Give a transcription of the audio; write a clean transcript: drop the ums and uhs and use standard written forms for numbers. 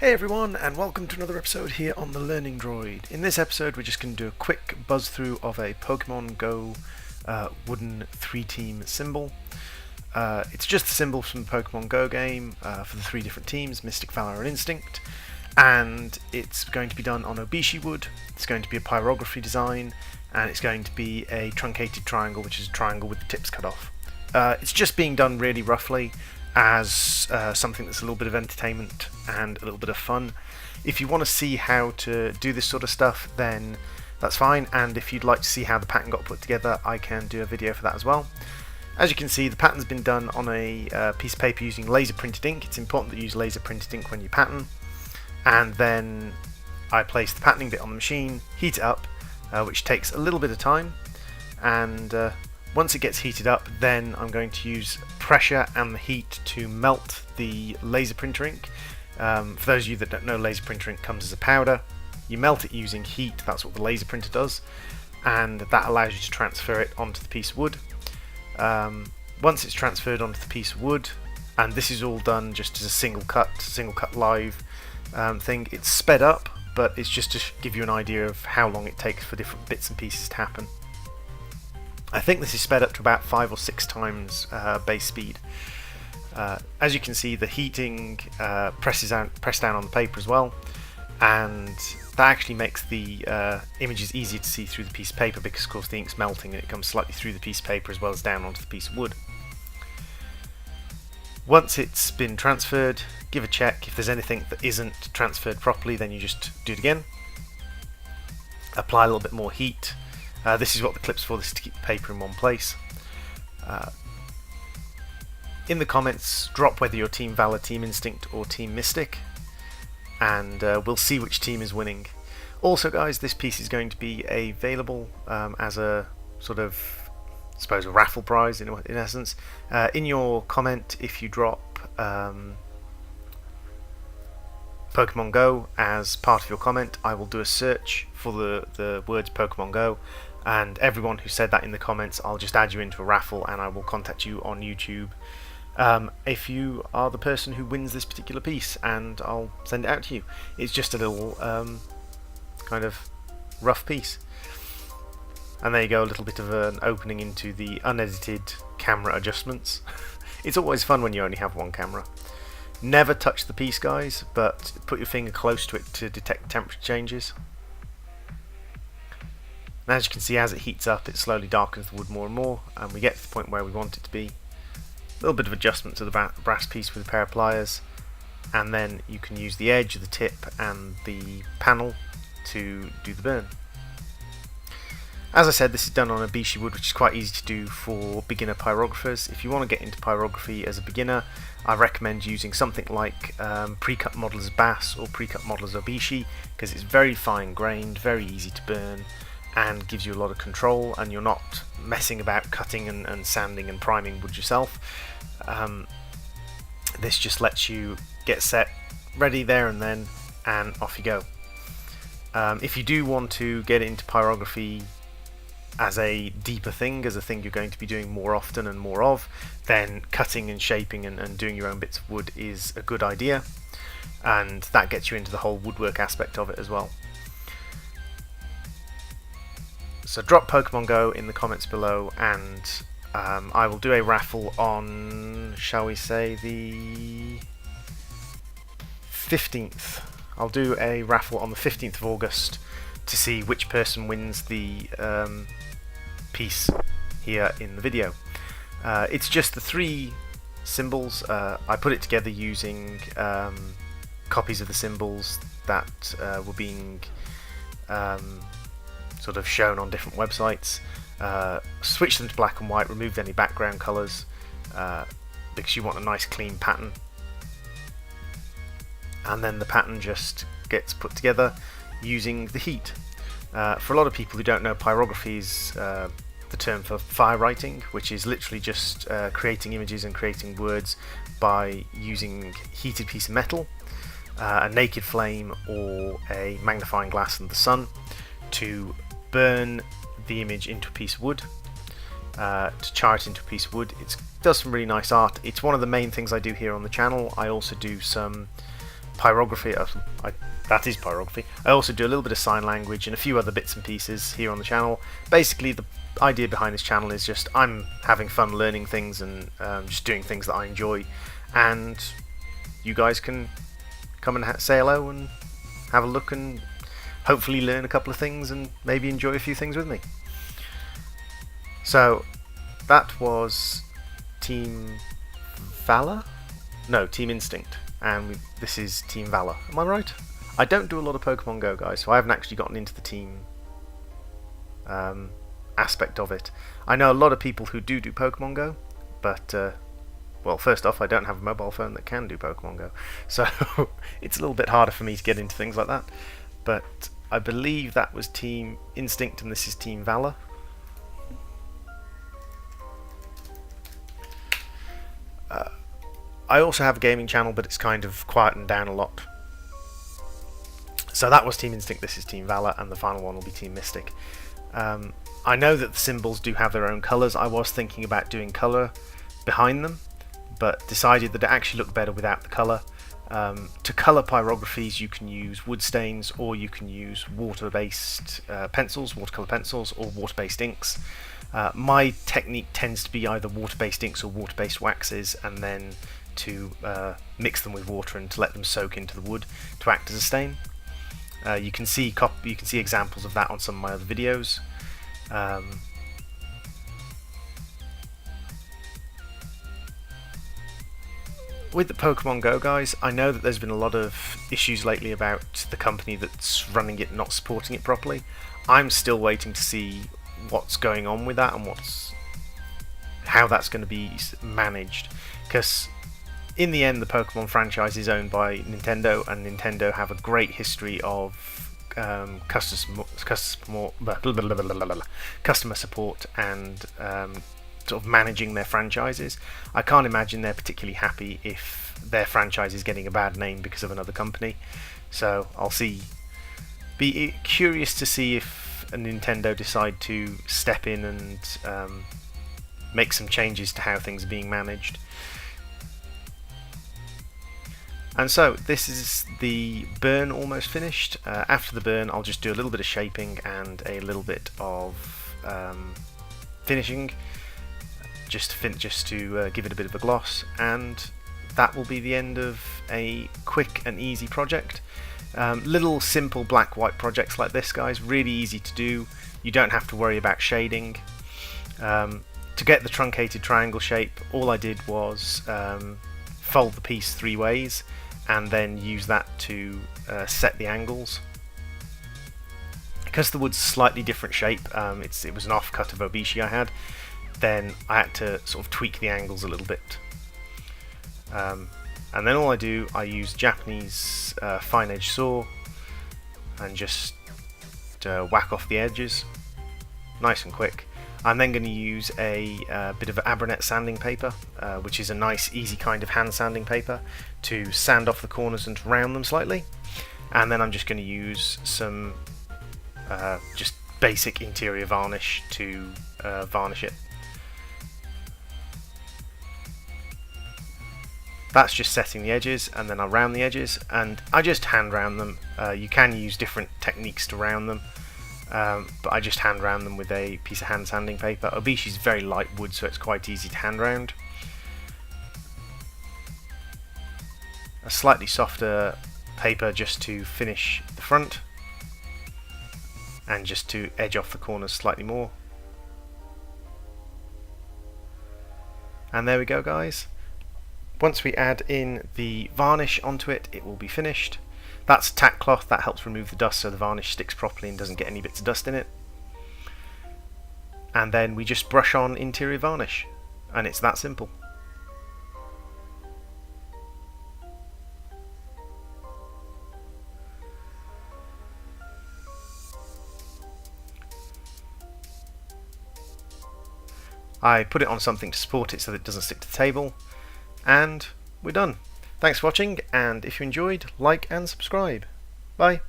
Hey everyone, and welcome to another episode here on the Learning Droid. In this episode we're just going to do a quick buzz through of a Pokemon Go wooden 3-team symbol. It's just the symbol from the Pokemon Go game for the 3 different teams, Mystic, Valour and Instinct, and it's going to be done on obichi wood. It's going to be a pyrography design, and it's going to be a truncated triangle, which is a triangle with the tips cut off. It's just being done really roughly as something that's a little bit of entertainment and a little bit of fun. If you want to see how to do this sort of stuff, then that's fine, and if you'd like to see how the pattern got put together, I can do a video for that as well. As you can see, the pattern's been done on a piece of paper using laser printed ink. It's important that you use laser printed ink when you pattern. And then I place the patterning bit on the machine, heat it up, which takes a little bit of time, and once it gets heated up, then I'm going to use pressure and the heat to melt the laser printer ink. For those of you that don't know, laser printer ink comes as a powder. You melt it using heat, that's what the laser printer does, and that allows you to transfer it onto the piece of wood. Once it's transferred onto the piece of wood, and this is all done just as a single cut live thing, it's sped up, but it's just to give you an idea of how long it takes for different bits and pieces to happen. I think this is sped up to about 5 or 6 times base speed. As you can see, the heating presses down on the paper as well, and that actually makes the images easier to see through the piece of paper, because of course the ink's melting and it comes slightly through the piece of paper as well as down onto the piece of wood. Once it's been transferred, give a check. If there's anything that isn't transferred properly, then you just do it again. Apply a little bit more heat. This is what the clip's for, this is to keep the paper in one place. In the comments, drop whether you're Team Valour, Team Instinct or Team Mystic, and we'll see which team is winning. Also guys, this piece is going to be available as a sort of, I suppose, a raffle prize in essence. In your comment, if you drop Pokemon Go as part of your comment, I will do a search for the words Pokemon Go, and everyone who said that in the comments, I'll just add you into a raffle and I will contact you on YouTube if you are the person who wins this particular piece, and I'll send it out to you. It's just a little kind of rough piece. And there you go, a little bit of an opening into the unedited camera adjustments. It's always fun when you only have one camera. Never touch the piece guys, but put your finger close to it to detect temperature changes. And as you can see, as it heats up, it slowly darkens the wood more and more, and we get to the point where we want it to be. A little bit of adjustment to the brass piece with a pair of pliers, and then you can use the edge, the tip and the panel to do the burn. As I said, this is done on obichi wood, which is quite easy to do for beginner pyrographers. If you want to get into pyrography as a beginner, I recommend using something like pre-cut modeller's bass or pre-cut modeller's obichi, because it's very fine grained, very easy to burn, and gives you a lot of control, and you're not messing about cutting and sanding and priming wood yourself. This just lets you get set, ready there and then, and off you go. If you do want to get into pyrography as a deeper thing, as a thing you're going to be doing more often and more of, then cutting and shaping and doing your own bits of wood is a good idea, and that gets you into the whole woodwork aspect of it as well. So drop Pokemon Go in the comments below, and I will do a raffle on, shall we say, the 15th. I'll do a raffle on the 15th of August to see which person wins the piece here in the video. It's just the 3 symbols. I put it together using copies of the symbols that were being sort of shown on different websites. Switch them to black and white, removed any background colours, because you want a nice clean pattern. And then the pattern just gets put together using the heat. For a lot of people who don't know, pyrography is the term for fire writing, which is literally just creating images and creating words by using a heated piece of metal, a naked flame or a magnifying glass and the sun to burn the image into a piece of wood, to char it into a piece of wood. It does some really nice art. It's one of the main things I do here on the channel. I also do some pyrography. That is pyrography. I also do a little bit of sign language and a few other bits and pieces here on the channel. Basically, the idea behind this channel is just I'm having fun learning things and just doing things that I enjoy, and you guys can come and say hello and have a look and hopefully learn a couple of things and maybe enjoy a few things with me. So that was Team Valour? No, Team Instinct, and this is Team Valour. Am I right? I don't do a lot of Pokemon Go, guys, so I haven't actually gotten into the team aspect of it. I know a lot of people who do Pokemon Go, but well, first off, I don't have a mobile phone that can do Pokemon Go, so it's a little bit harder for me to get into things like that. But I believe that was Team Instinct and this is Team Valour. I also have a gaming channel, but it's kind of quietened down a lot. So that was Team Instinct, this is Team Valour, and the final one will be Team Mystic. I know that the symbols do have their own colours. I was thinking about doing colour behind them, but decided that it actually looked better without the colour. To colour pyrographies you can use wood stains, or you can use water-based pencils, watercolour pencils, or water-based inks. My technique tends to be either water-based inks or water-based waxes, and then to mix them with water and to let them soak into the wood to act as a stain. You can see examples of that on some of my other videos. With the Pokemon Go, guys, I know that there's been a lot of issues lately about the company that's running it not supporting it properly. I'm still waiting to see what's going on with that and how that's going to be managed, because in the end the Pokemon franchise is owned by Nintendo, and Nintendo have a great history of customer support and sort of managing their franchises. I can't imagine they're particularly happy if their franchise is getting a bad name because of another company. So I'll be curious to see if Nintendo decide to step in and make some changes to how things are being managed. And so this is the burn almost finished. After the burn I'll just do a little bit of shaping and a little bit of finishing, just to give it a bit of a gloss, and that will be the end of a quick and easy project. Little simple black-white projects like this, guys, really easy to do. You don't have to worry about shading. To get the truncated triangle shape, all I did was fold the piece 3 ways and then use that to set the angles. Because the wood's slightly different shape, it was an offcut of obichi I had, then I had to sort of tweak the angles a little bit. And then all I use Japanese fine edge saw and just whack off the edges, nice and quick. I'm then going to use a bit of Abranet sanding paper, which is a nice easy kind of hand sanding paper, to sand off the corners and to round them slightly. And then I'm just going to use some just basic interior varnish to varnish it. That's just setting the edges, and then I round the edges, and I just hand round them. You can use different techniques to round them, but I just hand round them with a piece of hand sanding paper. Obichi is very light wood, so it's quite easy to hand round. A slightly softer paper just to finish the front, and just to edge off the corners slightly more. And there we go, guys. Once we add in the varnish onto it, it will be finished. That's tack cloth, that helps remove the dust so the varnish sticks properly and doesn't get any bits of dust in it. And then we just brush on interior varnish, and it's that simple. I put it on something to support it so that it doesn't stick to the table, and we're done. Thanks for watching, and if you enjoyed, like and subscribe. Bye.